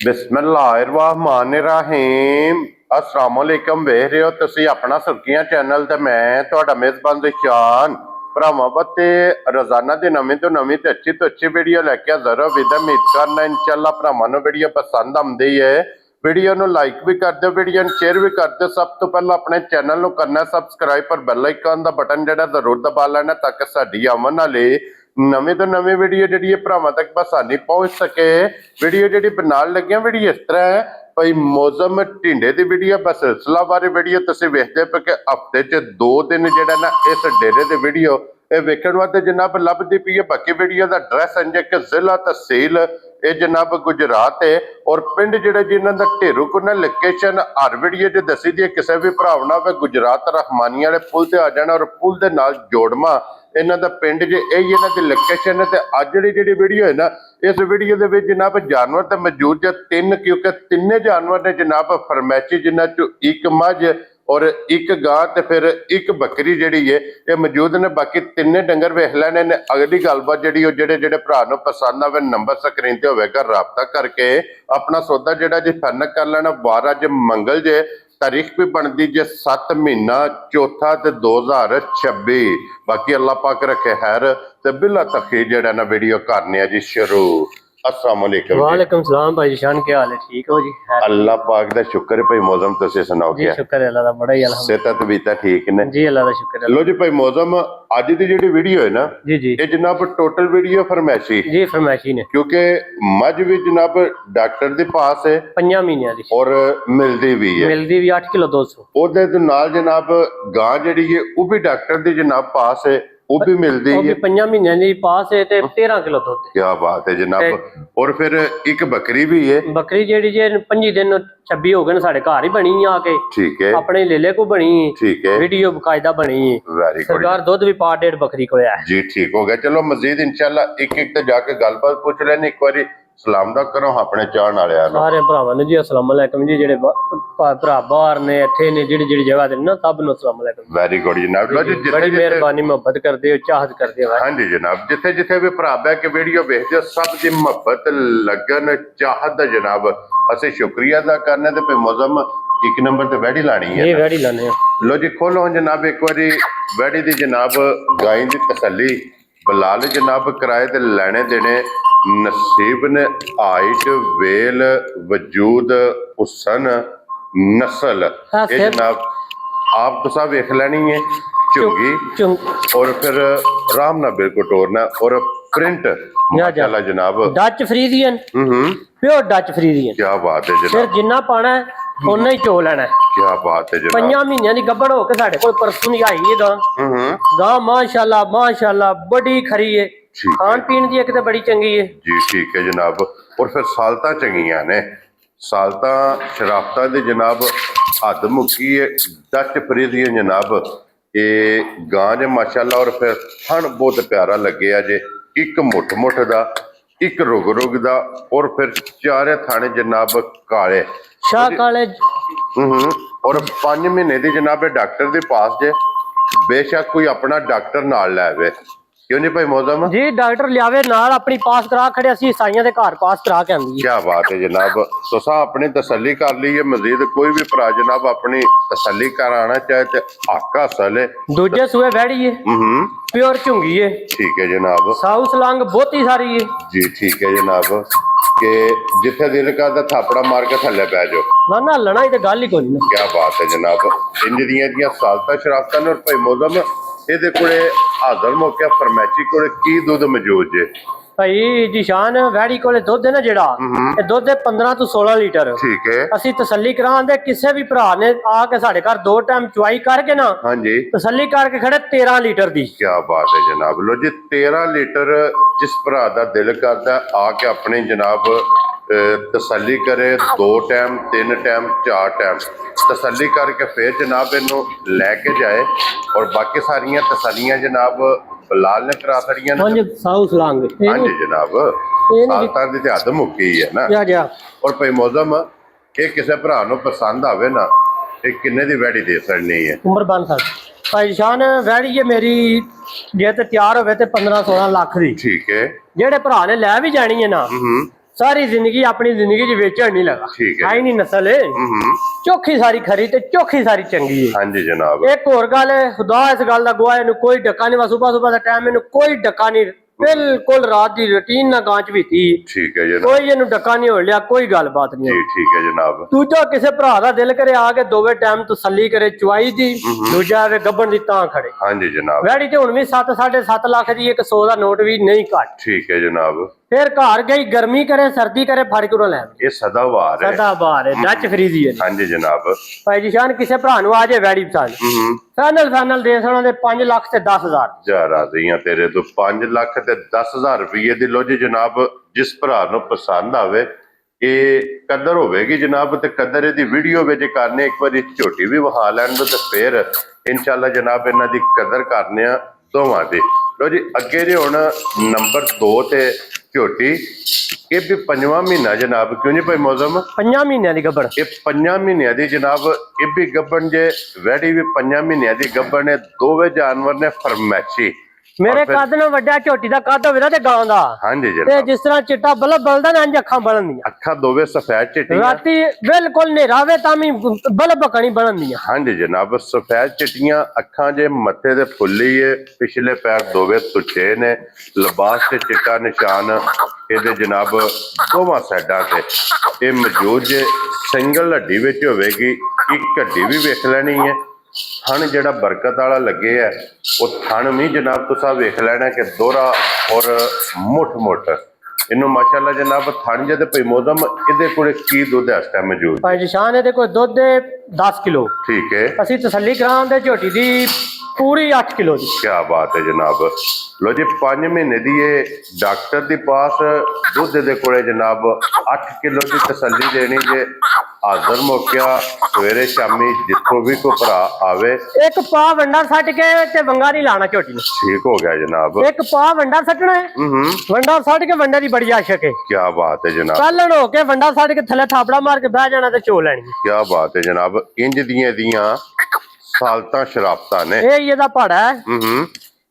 बिस्मिल्लाहिर्रहमानिर्रहीम अस्सलाम वालेकुम। वेख रहे हो तुसी अपना सुर्खियां चैनल ते मैं तुहाडा मेजबान दिशान भरावां ते रोजाना दी नवीं तो नवीं ते अच्छी वीडियो लैके हाजिर हो। विद उम्मीद करना इंशाअल्लाह भरावां नूं वीडियो पसंद आउंदी है। वीडियो नूं लाइक भी कर दो, वीडियो नूं शेयर भी कर दो। सब तो पहला अपने चैनल नूं करना सबसक्राइब पर बेल आइकन दा बटन जिहड़ा जरूर दबा लेना ताकि साडी आवन वाली नवी तो नवी वीडियो जी भरावां तक आसानी पहुंच सके। वीडियो जी बनाने लगे वीडियो इस तरह है भाई मौसम ढिंडे की वीडियो बस सिलसिलावार वीडियो तुसीं वेखदे पे कि हफ्ते च 2 दिन जिहड़ा ना इस डेरे की वीडियो ये वेखण वास्ते जनाब लभदी पई है। बाकी वीडियो का एड्रैस है कि जिला तहसील ये जनाब गुजरात है और पिंड जिहड़े जिन्हां दा ढेरू कोना लोकेशन हर वीडियो च दसी दी है। किसी भी भरा ना गुजरात रहमानिया वाले पुल ते आ जाना और पुल दे नाल जोड़मा इन्हां दा पिंड जे यही इन्हां दी लोकेशन है। ते अज जिहड़ी वीडियो है ना इस वीडियो दे विच जनाब जानवर तो मौजूद है 3 क्योंकि तिन्ने जानवर ने जनाब फरमैशी जिन्हां चों एक मझ और एक गां ते फिर एक बकरी जिहड़ी है ये मौजूद ने। बाकी तिन्ने डंगर वेख लैने ने। अगली गलबात जिहड़ी ओ जिहड़े भरा नूं पसंद आवे नंबर स्क्रीन ते होवेगा राबता करके अपना सौदा जिहड़ा जी फाइनल कर लेना। 12 अज मंगल जे तारीख भी बनती जे 7 महीना चौथा ते 2026। बाकी अल्लाह पाक रखे खैर ते बिला तखीर जिहड़ा ना वीडियो करने जी शुरू। अस्सलाम वालेकुम। वालेकुम सलाम भाई जान, क्या हाल है? ठीक हो जी? अल्लाह पाक दा शुक्र है भाई। मौसम तुसीं सुनाओ जी क्या? शुक्र है अल्लाह दा, बड़ा ही अल्हम्दुलिल्लाह। सेहत तबीयत ठीक ने जी अल्लाह दा शुक्र है। लो जी भाई मौसम अज की जिहड़ी वीडियो है ना जी जी ये जनाब टोटल वीडियो फरमैशी जी फरमाइशी ने क्योंकि मझ भी जनाब डॉक्टर के पास है 5 महीनों दी और मिलती भी है। मिलदी भी 8 किलो 200। ਉਹਦੇ ਦੇ ਨਾਲ जनाब गां ਜਿਹੜੀ है वो भी डॉक्टर दी जनाब पास है वो भी मिलती वो भी है। 5 महीनों दी पास है ते 13 किलो दूध है। क्या बात है जनाब। और फिर एक बकरी भी है। बकरी जेडी जे 25 दिन 26 हो गए साढ़े घर ही बनी आके ठीक है अपने लेले को बनी। ठीक है वीडियो बकायदा बनी वेरी गुड सरकार दूध भी पा 1.5 बकरी को है जी। ठीक हो गया चलो मजीद इंशाल्लाह एक एक ते जाके गलबात पूछ लेने। एक बारी सलाम दा करो अपने चाहण वाले सारे भरावां नूं जी अस्सलाम वालेकुम जी। जेडे भरा बाहर ने इत्थे ने जेडी जगह ते ना सब नूं अस्सलाम वालेकुम। वेरी गुड जनाब। लो जी बड़ी मेहरबानी मोहब्बत करदे हो चाहत करदे हो। हाँ जी जनाब जिथे जिथे भी भरा बह के वीडियो वेखदे हो सब दी मोहब्बत लगन चाहत दा जनाब असीं शुक्रिया अदा करने ते फिर मौसम एक नंबर ते वैड़ी लानी है। ये वैड़ी लाने लो जी खोलो जनाब एक बारी वैड़ी दी जनाब गाय दी तसल्ली बलाल जनाब किराए ते लैने देने नसीब ने हाइट वेल वजूद हुसन नस्ल ये जनाब आप तो सब वेख लैनी है। झुंगी और फिर राम ना बिल्कुल टोरना और प्रिंट माशाल्लाह जनाब Dutch Friesian pure Dutch Friesian. क्या बात है फिर जनाब। जिन्ना पाना है उन्ना ही चो लेना है। क्या बात है जनाब। 5 महीनों की गब्बड़ होके साढ़े कोल परसों ही आई है गां माशाल्लाह माशाल्लाह बड़ी खरी है। खान पीन की एक तो बड़ी चंगी है जी। ठीक है जनाब। और फिर सालता चंगियां ने सालता शराफता दी जनाब हद मुक्की है डच फ्रीजियन जनाब ये गां जे माशाल्लाह। और फिर थन बहुत प्यारा लगे जे एक मुठ दा एक रुग दा और फिर चारे थाने जनाब काले शाह काले। और 5 महीने दी जनाब डॉक्टर दे पास जे बेशक कोई अपना डॉक्टर नाल लैवे क्यों नहीं भाई मौसम जी डॉक्टर लियावे नाल अपनी पास करा खड़े असी ईसाइयां दे घर पास करा के आंदी है। क्या बात है जनाब। तुसा अपनी तसल्ली कर ली है मजीद कोई भी भरा जनाब अपनी तसल्ली कराना चाहे तो हक हासिल है। दूजे सूए वैड़ी है प्योर झुंगी है। ठीक है जनाब। साउस लंग बहुत ही सारी है जी ठीक है जनाब के जिथे दिल करदा थापड़ा मार के थल्ले पै जाओ ना ना लड़ा ही तो गल ही कोई ना। क्या बात है जनाब। इंज दियां सालता शराफता ने और भाई मौसम ਇਹਦੇ ਕੋਲੇ ਹਾਜ਼ਰ ਮੌਕੇ ਫਰਮੈਸ਼ੀ ਕੋਲੇ ਕੀ ਦੁੱਧ ਮੌਜੂਦ ਜੇ ਭਾਈ ਜਿਸ਼ਾਨ ਵੈੜੀ ਕੋਲੇ ਦੁੱਧ ਹੈ ਨਾ ਜਿਹੜਾ ਇਹ ਦੁੱਧ 15 ਤੋਂ 16 ਲੀਟਰ। ਠੀਕ ਹੈ ਅਸੀਂ ਤਸੱਲੀ ਕਰਾਉਂਦੇ ਕਿਸੇ ਵੀ ਭਰਾ ਨੇ ਆ ਕੇ ਸਾਡੇ ਘਰ 2 ਟਾਈਮ ਚੁਆਈ ਕਰਕੇ ਨਾ ਹਾਂਜੀ ਤਸੱਲੀ ਕਰਕੇ ਖੜੇ 13 ਲੀਟਰ ਦੀ। ਕੀ ਬਾਤ ਹੈ ਜਨਾਬ। ਲੋ ਜੀ 13 ਲੀਟਰ ਜਿਸ ਭਰਾ ਦਾ ਦਿਲ ਕਰਦਾ ਆ ਕੇ ਆਪਣੇ ਜਨਾਬ तसल्ली करे 2 टाइम 3 टाइम 4 टाइम तसल्ली करके फिर जनाब इनू लैके जाए और बाकी सारिया तसल्लियां जनाब बलाल ने करा छड़ियां। हाँ जी जनाब सालतां दी ते हद मुक्की है ना। और भाई मौसम ये किसी भरा नूं पसंद आवे ना ये किन्ने दी वैड़ी दे छड़नी है उम्र बन सकती। भाई शान वैड़ी है मेरी जे ते तैयार होवे ते 15-16 लाख दी। ठीक है जेड़े भरा ने लै भी जानी है ना ਸਾਰੀ ਜ਼ਿੰਦਗੀ ਆਪਣੀ ਜ਼ਿੰਦਗੀ 'ਚ ਵੇਚਣ ਨਹੀਂ ਲਗਾ ਠੀਕ ਹੈ। ਆਈ ਨਹੀਂ ਨਸਲ ਹੈ ਚੋਖੀ ਸਾਰੀ ਖਰੀ ਤੇ ਚੋਖੀ ਸਾਰੀ ਚੰਗੀ ਹੈ। ਹਾਂਜੀ ਜਨਾਬ। ਇੱਕ ਹੋਰ ਗੱਲ ਹੈ, ਖੁਦਾ ਇਸ ਗੱਲ ਦਾ ਗਵਾਹ, ਇਹਨੂੰ ਕੋਈ ਡੱਕਾ ਨਹੀਂ, ਸੁਬਹ ਦਾ ਟਾਈਮ ਇਹਨੂੰ ਕੋਈ ਡੱਕਾ ਨਹੀਂ, ਬਿਲਕੁਲ ਰਾਤ ਦੀ ਰੁਟੀਨ ਨਾਲ ਗਾਂਚ ਬੀਤੀ। ਠੀਕ ਹੈ ਜਨਾਬ। ਕੋਈ ਇਹਨੂੰ ਡੱਕਾ ਨਹੀਂ ਹੋ ਲਿਆ, ਕੋਈ ਗੱਲਬਾਤ ਨਹੀਂ। ਜੀ ਠੀਕ ਹੈ ਜਨਾਬ। ਦੂਜਾ ਕਿਸੇ ਭਰਾ ਦਾ ਦਿਲ ਕਰੇ ਆ ਕੇ ਦੋਵੇਂ ਟਾਈਮ ਤਸੱਲੀ ਕਰੇ ਚੁਆਈ ਦੀ, ਦੂਜਾ ਆਵੇ ਗੱਬਣ ਦੀ ਤਾਂ ਖੜੇ। ਹਾਂਜੀ ਜਨਾਬ। ਵੈੜੀ ਤੇ ਹੁਣ ਵੀ 7.5 ਲੱਖ ਦੀ, 100 ਦਾ ਨੋਟ ਵੀ ਨਹੀਂ ਘੱਟ। ਠੀਕ ਹੈ ਜਨਾਬ। ਫਿਰ ਘਰ ਗਈ, ਗਰਮੀ ਕਰੇ ਸਰਦੀ ਕਰੇ ਫੜ ਕੇ ਲੈ ਇਹ ਸਦਾਬਹਾਰ ਹੈ। ਸਦਾਬਹਾਰ ਹੈ, ਡੱਚ ਫਰੀਜ਼ੀ ਹੈ। ਹਾਂਜੀ ਜਨਾਬ। ਭਾਈ ਜੀ ਸ਼ਾਨ ਕਿਸੇ ਭਰਾ ਨੂੰ ਆ ਜੇ ਵੈੜੀ ਪਸੰਦ, ਫਾਈਨਲ ਦੇ ਸਣਾ ਦੇ 5 ਲੱਖ ਤੇ 10,000। ਜਾ ਰਾਜ਼ੀਆਂ ਤੇਰੇ ਤੋਂ 5 ਲੱਖ ਤੇ 10,000 ਰੁਪਏ ਦੀ। ਲੋ ਜੀ ਜਨਾਬ, ਜਿਸ ਭਰਾ ਨੂੰ ਪਸੰਦ ਆਵੇ, ਇਹ ਕਦਰ ਹੋਵੇਗੀ ਜਨਾਬ, ਤੇ ਕਦਰ ਇਹਦੀ ਵੀਡੀਓ ਵਿੱਚ ਕਰਨੇ। ਇੱਕ ਵਾਰੀ ਝੋਟੀ ਵੀ ਵਿਖਾ ਲੈਣ ਦੋ ਤੇ ਫਿਰ ਇਨਸ਼ਾਅੱਲਾ ਜਨਾਬ ਇਹਨਾਂ ਦੀ ਕਦਰ ਕਰਨੇ ਆ ਦੋਵਾਂ ਦੀ। ਲੋ ਜੀ ਅੱਗੇ ਜੇ ਹੁਣ ਨੰਬਰ 2 ਤੇ ਝੋਟੀ, ਇਹ ਵੀ 5ਵਾਂ ਮਹੀਨਾ ਜਨਾਬ, ਕਿਉਂ ਜੀ ਭਾਈ ਮੌਜ਼ਮ? 5 ਮਹੀਨਿਆਂ ਦੀ ਗੱਬੜ। ਇਹ 5 ਮਹੀਨਿਆਂ ਦੀ ਜਨਾਬ। ਇਹ ਵੀ ਗੱਬਣ ਜੇ, ਵੈੜੀ ਵੀ 5 ਮਹੀਨਿਆਂ ਦੀ ਗੱਬਣ ਨੇ। ਦੋਵੇਂ ਜਾਨਵਰ ਨੇ ਫਰਮੈਸ਼ੀ। ਮੇਰੇ ਕੱਦ ਨਾਲ ਵੱਡਾ ਝੋਟੀ ਦਾ ਕੱਦ ਹੋਵੇ ਨਾ ਤੇ ਗਾਂ ਦਾ, ਹਾਂਜੀ ਤੇ ਜਨਾਬ। ਜਿਸ ਤਰ੍ਹਾਂ ਚਿੱਟਾ ਬਲਬ ਬਲਦਾ ਨਾ, ਇੰਜ ਅੱਖਾਂ ਬਣਦੀਆਂ। ਅੱਖਾਂ ਦੋਵੇਂ ਸਫੈਦ ਚਿੱਟੀਆਂ। ਰਾਤੀ ਬਿਲਕੁਲ ਨੇਰਾਵੇ ਤਾਂ ਵੀ ਬਲਬ ਬਕਣੀ ਬਣਦੀਆਂ। ਹਾਂਜੀ ਜਨਾਬ, ਸਫੈਦ ਚਿੱਟੀਆਂ ਅੱਖਾਂ ਜੇ, ਮੱਥੇ ਦੇ ਫੁੱਲੀ ਏ, ਪਿਛਲੇ ਪੈਰ ਦੋਵੇਂ ਤੁੱਛੇ ਨੇ, ਲਿਬਾਸ ਤੇ ਚਿੱਟਾ ਨਿਸ਼ਾਨ ਇਹਦੇ ਜਨਾਬ ਦੋਵਾਂ ਸਾਈਡਾਂ ਤੇ। ਇਹ ਮੌਜੂਦ ਜੇ ਸਿੰਗਲ ਹੱਡੀ ਵਿੱਚ ਹੋਵੇਗੀ, ਇੱਕ ਹੱਡੀ ਵੀ ਵੇਖ ਲੈਣੀ ਹੈ। ਥਣ ਜਿਹੜਾ ਬਰਕਤ ਵਾਲਾ ਲੱਗੇ ਹੈ, ਉਹ ਥਣ ਵੀ ਜਨਾਬ ਤੁਸੀਂ ਵੇਖ ਲੈਣਾ ਕਿ ਦੋਹਰਾ ਔਰ ਮੁੱਠ ਇਹਨੂੰ ਮਾਸ਼ਾਅੱਲਾ ਜਨਾਬ ਥਣ ਜੇ ਤੇ ਭਈ ਮੌਜ਼ਮ ਇਹਦੇ ਕੋਲ ਕੀ ਦੁੱਧ ਹੈ ਇਸ ਟਾਈਮ ਮੌਜੂਦ? ਭਾਈ ਜੀ ਸ਼ਾਨ ਇਹਦੇ ਕੋਲ ਦੁੱਧ 10 ਕਿਲੋ। ਠੀਕ ਹੈ। ਅਸੀਂ ਤਸੱਲੀ ਕਰਾਉਂਦੇ ਝੋਟੀ ਦੀ ਪੂਰੀ 8 ਕਿਲੋ ਦੀ। ਕੀ ਬਾਤ ਹੈ ਜਨਾਬ। ਲੋ ਜੀ 5 ਮਹੀਨੇ ਦੀ ਇਹ ਡਾਕਟਰ ਦੇ ਪਾਸ ਦੁੱਧ ਦੇ ਕੋਲੇ ਜਨਾਬ 8 ਕਿਲੋ ਦੀ ਤਸੱਲੀ ਦੇਣੀ ਜੇ। ਹਾਜ਼ਰ ਮੌਕਿਆ ਸਵੇਰੇ ਸ਼ਾਮੀ ਜਿੱਥੋਂ ਵੀ ਕੋਈ ਭਰਾ ਆਵੇ। ਇੱਕ ਪਾ ਵੰਡਾ ਸੱਟ ਕੇ ਤੇ ਵੰਗਾ ਨਹੀਂ ਲਾਣਾ ਝੋਟੀ ਨੂੰ। ਠੀਕ ਹੋ ਗਿਆ ਜਨਾਬ। ਇੱਕ ਪਾ ਵੰਡਾ ਸੱਟਣਾ ਹੈ, ਵੰਡਾ ਸੱਟ ਕੇ ਵੰਡੇ ਦੀ ਬੜੀ ਆਸ਼ਕ ਹੈ। ਕੀ ਬਾਤ ਹੈ ਜਨਾਬ। ਕੱਲਣ ਹੋ ਕੇ ਵੰਡਾ ਸੱਟ ਕੇ ਥੱਲੇ ਥਾਪੜਾ ਮਾਰ ਕੇ ਬਹਿ ਜਾਣਾ ਤੇ ਚੋ ਲੈਣੀ। ਕੀ ਬਾਤ ਹੈ ਜਨਾਬ। ਇੰਜ ਦੀਆਂ ਸਾਲਤਾਂ ਸ਼ਰਾਬਤਾਂ ਨੇ। ਇਹ ਇਹਦਾ ਭਾੜਾ ਹੈ।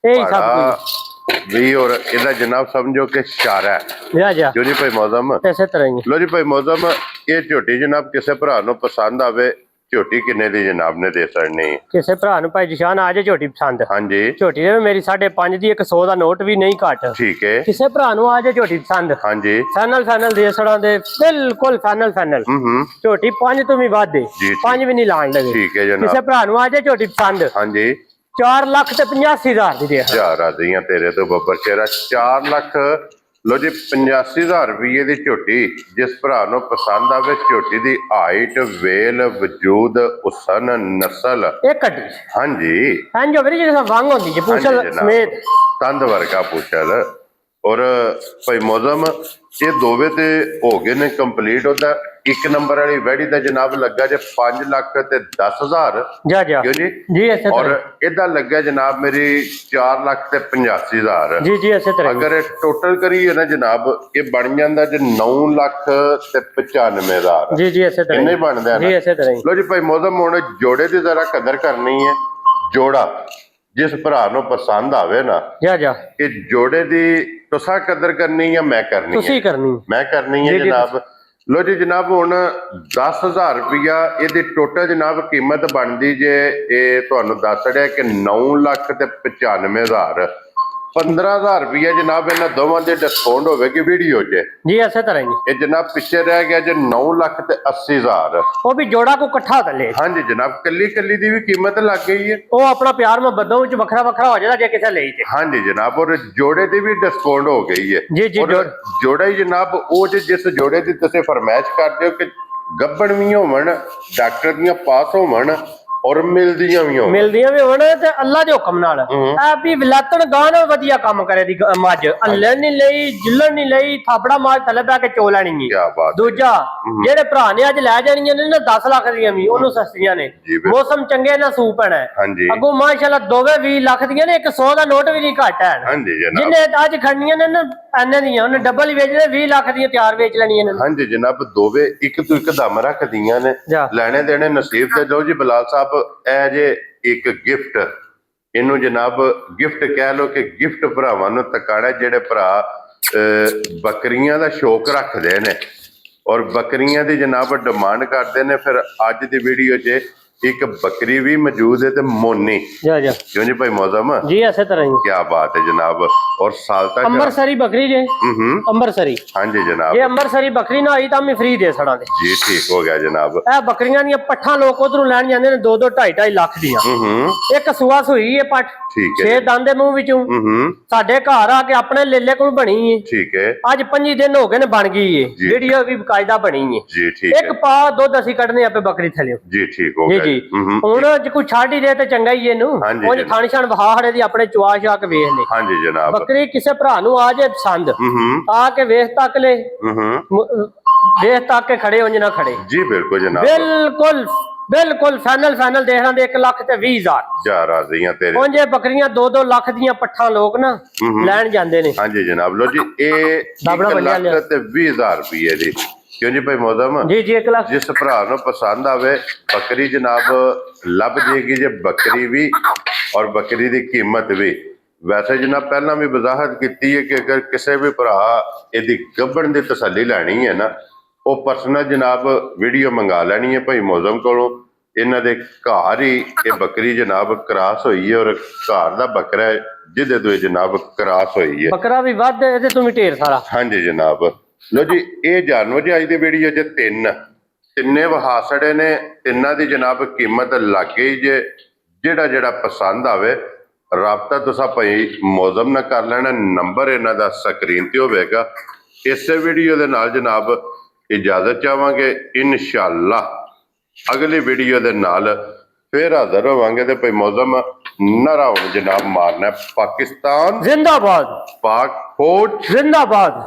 ਇਹ ਹੀ ਸਭ ਕੁਝ ਵੀ। ਔਰ ਇਹਦਾ ਜਨਾਬ ਸਮਝੋ ਕਿ ਇਸ਼ਾਰਾ ਹੈ। ਲਿਆ ਜਾ ਜੋ ਜੀ ਭਾਈ ਮੌਜ਼ਮ ਇਸੇ ਤਰ੍ਹਾਂ ਹੀ। ਲੋ ਜੀ ਭਾਈ ਮੌਜ਼ਮ, ਇਹ ਝੋਟੀ ਜਨਾਬ ਕਿਸੇ ਭਰਾ ਨੂੰ ਪਸੰਦ ਆਵੇ, ਝੋਟੀ ਕਿੰਨੇ ਦੀ ਜਨਾਬ ਨੇ ਦੇ ਸਕਣੀ? ਕਿਸੇ ਭਰਾ ਨੂੰ ਭਾਈ ਜਿਸ਼ਾਨ ਆ ਜੇ ਝੋਟੀ ਪਸੰਦ, ਹਾਂਜੀ ਝੋਟੀ ਦੇ ਮੇਰੀ 5.5 ਦੀ, 100 ਦਾ ਨੋਟ ਵੀ ਨਹੀਂ ਘੱਟ। ਠੀਕ ਹੈ। ਕਿਸੇ ਭਰਾ ਨੂੰ ਆ ਜੇ ਝੋਟੀ ਪਸੰਦ, ਹਾਂਜੀ ਫਾਈਨਲ ਦੇ ਸੜਾ ਦੇ, ਬਿਲਕੁਲ ਫਾਈਨਲ। ਝੋਟੀ 5 ਤੋਂ ਵੀ ਵੱਧ ਦੇ, 5 ਵੀ ਨਹੀਂ ਲਾਣ ਲਗੇ। ਠੀਕ ਹੈ ਜਨਾਬ। ਕਿਸੇ ਭਰਾ ਨੂੰ ਆ ਜੇ ਝੋਟੀ ਪਸੰਦ, ਹਾਂਜੀ 4 ਲੱਖ ਤੇ 85,000 ਦੀ ਦੇ। ਹਜ਼ਾਰ ਆ ਦੀਆਂ ਤੇਰੇ ਤੋਂ ਬੱਬਰ ਸ਼ੇਰਾ। 4 ਲੱਖ। ਲੋ ਜੀ 85,000 ਰੁਪਏ ਦੀ ਝੋਟੀ। ਜਿਸ ਭਰਾ ਨੂੰ ਪਸੰਦ ਆਵੇ, ਝੋਟੀ ਦੀ ਹਾਈਟ, ਵੇਲ, ਵਜੂਦ, ਹੁਸਨ, ਨਸਲ, ਇੱਕ ਕੱਢੀ ਹਾਂਜੀ ਹਾਂਜੀ ਵੀਰ ਜੀ ਵਾਂਗ ਹੁੰਦੀ ਜੇ ਪੂਛਲ ਸਮੇਤ, ਤੰਦ ਵਰਗਾ ਪੁੱਛਲ। ਔਰ ਭਾਈ ਮੌਜ਼ਮ ਇਹ ਦੋਵੇਂ ਤੇ ਹੋ ਗਏ ਨੇ ਕੰਪਲੀਟ। ਉਹਦਾ 1 ਨੰਬਰ ਵਾਲੀ ਵੈੜੀ ਦਾ ਜਨਾਬ ਲੱਗਾ ਜੇ 5 ਲੱਖ ਤੇ 10,000। ਜਾ ਕਿਉਂ ਜੀ? ਜੀ ਇਸੇ ਔਰ ਤਰ੍ਹਾਂ ਇਹਦਾ ਲੱਗਾ ਜਨਾਬ ਮੇਰੀ 4 ਲੱਖ ਤੇ 85,000। ਜੀ ਇਸੇ ਤਰ੍ਹਾਂ। ਅਗਰ ਟੋਟਲ ਕਰੀਏ ਨਾ ਜਨਾਬ, ਇਹ ਬਣ ਜਾਂਦਾ ਜੇ 9 ਲੱਖ ਤੇ 95,000। ਜੀ ਇਸੇ ਤਰ੍ਹਾਂ ਇੰਨੇ ਬਣਦੇ ਆ ਜੀ ਇਸੇ ਤਰ੍ਹਾਂ। ਲੋ ਜੀ ਭਾਈ ਮੌਜ਼ਮ, ਹੁਣ ਜੋੜੇ ਦੀ ਜ਼ਰਾ ਕਦਰ ਕਰਨੀ ਹੈ। ਜੋੜਾ ਜਿਸ ਭਰਾ ਨੂੰ ਪਸੰਦ ਆਵੇ ਨਾ, ਜਾ ਇਹ ਜੋੜੇ ਦੀ ਤੁਸੀਂ ਕਦਰ ਕਰਨੀ ਜਾਂ ਮੈਂ ਕਰਨੀ ਹੈ? ਤੁਸੀਂ ਕਰਨੀ। ਮੈਂ ਕਰਨੀ ਹੈ ਜਨਾਬ। ਲੋ ਜੀ ਜਨਾਬ, ਹੁਣ 10,000 ਰੁਪਇਆ ਇਹਦੀ ਟੋਟਲ ਜਨਾਬ ਕੀਮਤ ਬਣਦੀ ਜੇ। ਇਹ ਤੁਹਾਨੂੰ ਦੱਸ ਰਿਹਾ ਕਿ 9 ਲੱਖ ਤੇ 95,000। 15,000 ਰੁਪਇਆ ਜਨਾਬ ਇਹਨਾਂ ਦੋਵਾਂ ਦੇ ਡਿਸਕਾਊਂਟ ਹੋਵੇਗੀ ਵੀਡੀਓ 'ਚ। ਜੀ ਇਸੇ ਤਰ੍ਹਾਂ ਹੀ। ਇਹ ਜਨਾਬ ਪਿੱਛੇ ਰਹਿ ਗਿਆ ਜੇ 9 ਲੱਖ ਤੇ 80,000। ਉਹ ਵੀ ਜੋੜਾ ਕੋ ਇਕੱਠਾ ਥੱਲੇ। ਹਾਂਜੀ ਜਨਾਬ, ਕੱਲੀ ਦੀ ਵੀ ਕੀਮਤ ਲੱਗ ਗਈ ਹੈ। ਉਹ ਆਪਣਾ ਪਿਆਰ ਮੁਹੱਬਤ ਵਿੱਚ ਵੱਖਰਾ ਹੋ ਜਾਂਦਾ ਜੇ ਕਿਸੇ ਲਈ ਤੇ। ਹਾਂਜੀ ਜਨਾਬ, ਔਰ ਜੋੜੇ ਦੀ ਵੀ ਡਿਸਕਾਊਂਟ ਹੋ ਗਈ ਹੈ। ਜੀ ਔਰ ਜੋੜਾ ਹੀ ਜਨਾਬ ਉਹ ਜਿਸ ਜੋੜੇ ਦੀ ਤੁਸੀਂ ਫਰਮਾਇਸ਼ ਕਰਦੇ ਹੋ ਕਿ ਗੱਬਣ ਵੀ ਹੋਵਣ, ਡਾਕਟਰ ਦੀਆਂ ਪਾਸ ਹੋਵਣ ਔਰ ਮਿਲਦੀਆਂ ਵੀ ਹੋਣ ਤੇ ਅੱਲਾ ਦੇ ਹੁਕਮ ਨਾਲ। ਆ ਵੀ ਵਿਲਾਤਣ ਗਾਂ ਵਧੀਆ ਕੰਮ ਕਰੇ ਦੀ ਮੱਝ। ਅੱਲੇ ਨਹੀਂ ਲਈ, ਜਿੱਲਣ ਨਹੀਂ ਲਈ, ਥਾਪੜਾ ਮਾਰ ਥੱਲੇ ਬੈ ਕੇ ਚੋ ਲੈਣੀ। ਕੀ ਬਾਤ। ਦੂਜਾ ਜਿਹੜੇ ਭਰਾ ਨੇ ਅੱਜ ਲੈ ਜਾਣੀਆਂ ਨੇ ਨਾ 10 ਲੱਖ ਦੀਆਂ ਵੀ, ਉਹਨੂੰ ਸਸਤੀਆਂ ਨੇ। ਮੌਸਮ ਚੰਗੇ ਨਾ ਸੂਪ ਪੈਣਾ ਅੱਗੋਂ ਮਾਸ਼ਾਅੱਲਾ ਦੋਵੇਂ 20 ਲੱਖ ਦੀਆਂ ਨੇ। 100 ਦਾ ਨੋਟ ਵੀ ਨਹੀਂ ਘੱਟ ਹੈ। ਜਿਹਨੇ ਅੱਜ ਖੜਨੀਆਂ ਨੇ ਨਾ ਐਨੇ ਦੀਆਂ, ਉਹਨੇ ਡਬਲ ਹੀ ਵੇਚਣੇ। 20 ਲੱਖ ਦੀਆਂ ਤਿਆਰ ਵੇਚ ਲੈਣੀਆਂ ਨੇ। ਹਾਂਜੀ ਜਨਾਬ, ਦੋਵੇਂ ਇੱਕ ਤੋਂ ਇੱਕ ਦਮ ਰੱਖਦੀਆਂ ਨੇ। ਲੈਣੇ ਦੇਣੇ ਨਸੀਬ ਤੇ। ਜੋ ਜੀ ਬਲਾਲ ਸਾਹਿਬ, ਇਹ ਜੇ ਇੱਕ ਗਿਫਟ, ਇਹਨੂੰ ਜਨਾਬ ਗਿਫਟ ਕਹਿ ਲੋ ਕਿ ਗਿਫਟ ਭਰਾਵਾਂ ਨੂੰ ਤਕਾਣਾ। ਜਿਹੜੇ ਭਰਾ ਬੱਕਰੀਆਂ ਦਾ ਸ਼ੌਕ ਰੱਖਦੇ ਨੇ ਔਰ ਬੱਕਰੀਆਂ ਦੀ ਜਨਾਬ ਡਿਮਾਂਡ ਕਰਦੇ ਨੇ। ਫਿਰ ਅੱਜ ਦੀ ਵੀਡੀਓ 'ਚ ਇੱਕ ਬੱਕਰੀ ਵੀ ਮੌਜੂਦ ਹੈ ਤੇ ਮੋਨੀ ਜਾ क्यों जी भाई मौसम जी ऐसे तरह ही क्या बात है जनाब। और साल तक ਅੰਮ੍ਰਿਤਸਰੀ ਬੱਕਰੀ ਜੇ ਅੰਮ੍ਰਿਤਸਰੀ हाँ जी जनाब ਜੇ ਅੰਮ੍ਰਿਤਸਰੀ ਬੱਕਰੀ ਨਾ ਹੋਈ ਤਾਂ ਮੈਂ ਫ੍ਰੀ ਦੇ ਛੜਾਂ ਦੇ जी ठीक हो गया जनाब। ਇਹ ਬੱਕਰੀਆਂ ਦੀਆਂ ਪੱਠਾਂ ਲੋਕ ਉਧਰੋਂ ਲੈਣ ਜਾਂਦੇ ਨੇ 2-2 2.5 ਲੱਖ ਦੀਆਂ। ਇੱਕ ਸੂਆ ਸੂਈ ਹੈ ਪੱਠ ठीक है 6 ਦੰਦ ਦੇ ਮੂੰਹ ਵਿੱਚੋਂ ਸਾਡੇ ਘਰ ਆ ਕੇ ਆਪਣੇ ਲੇਲੇ ਕੋਲ ਬਣੀ ਹੈ। ठीक है ਅੱਜ 5 ਦਿਨ ਹੋ ਗਏ ਨੇ ਬਣ ਗਈ ਹੈ ਵੀਡੀਓ ਵੀ ਬਕਾਇਦਾ ਬਣੀ ਹੈ जी ठीक ਇੱਕ ਪਾ ਦੁੱਧ ਅਸੀਂ ਕੱਢਨੇ ਆਪੇ ਬੱਕਰੀ ਥੱਲੇ जी ठीक हो ਜੀ गया ਜੀ ਹੁਣ ਜੇ ਕੋਈ ਛੱਡ ਹੀ ਦੇ ਤੇ ਚੰਗਾ ਹੀ ਇਹਨੂੰ ਹਾਂਜੀ, ਉਹ ਥਾਣੀ ਛਣ ਵਹਾ ਖੜੇ ਦੀ ਆਪਣੇ ਚੁਆ ਚਾ ਕੇ ਵੇਖ ਲੈ। हाँ जी जनाब। ਬੱਕਰੀ ਕਿਸੇ ਭਰਾ ਨੂੰ ਆ ਜੇ ਪਸੰਦ ਆ ਕੇ ਵੇਖ ਤੱਕ ਲੈ ਦੇਖ ਤੱਕ ਕੇ ਖੜੇ ਉਂਝ ਨਾ ਖੜੇ जी बिल्कुल जनाब ਬਿਲਕੁਲ ਬਿਲਕੁਲ ਫਾਈਨਲ ਦੇਖਣਾ ਦੇ 1 ਲੱਖ ਤੇ 20,000 जा राजी हैं तेरे ਉਂਝ ਇਹ ਬੱਕਰੀਆਂ 2-2 ਲੱਖ ਦੀਆਂ ਪੱਠਾਂ ਲੋਕ ਨਾ ਲੈਣ ਜਾਂਦੇ ਨੇ। हाँ जी जनाब। लो जी ये दाबड़ा 1 बढ़िया ਲੱਖ लिया। ਤੇ 20,000 रुपये दी क्यों जी भाई मौसम ਜੀ ਜੀ 1 ਲੱਖ जिस भरा ਨੂੰ पसंद आवे बकरी जनाब लभ जाएगी जे बकरी भी और बकरी की कीमत भी। वैसे जनाब पहला भी वजाहत की है कि अगर किसी भी भरा यदि गब्बन की तसल्ली लैनी है ना वो पर्सनल जनाब वीडियो मंगा लैनी है भाई मौसम को। इन्हों के घर ही ये बकरी जनाब क्रॉस हुई है और घर का बकरा है जिदे तो जनाब क्रॉस हुई है। ਬੱਕਰਾ ਵੀ ਵੱਧ ਇਹਦੇ ਤੋਂ ਵੀ ਢੇਰ ਸਾਰਾ। हाँ जी जनाब। लो जी ये जानवर जी अज की वीडियो च तिन्ने वहासड़े ने तिन्ना की जनाब कीमत लग गई जे जेड़ा जेड़ा पसंद आवे राबता तुसा भाई मौसम ना कर लेना। नंबर इन्हों का स्क्रीन ते होगा। इस वीडियो के नाल जनाब इजाजत चाहांगे इंशाअल्लाह अगली वीडियो के नाल फिर हाजिर होवांगे ते भाई मौसम नारा हुण जनाब मारना पाकिस्तान जिंदाबाद पाक फौज जिंदाबाद।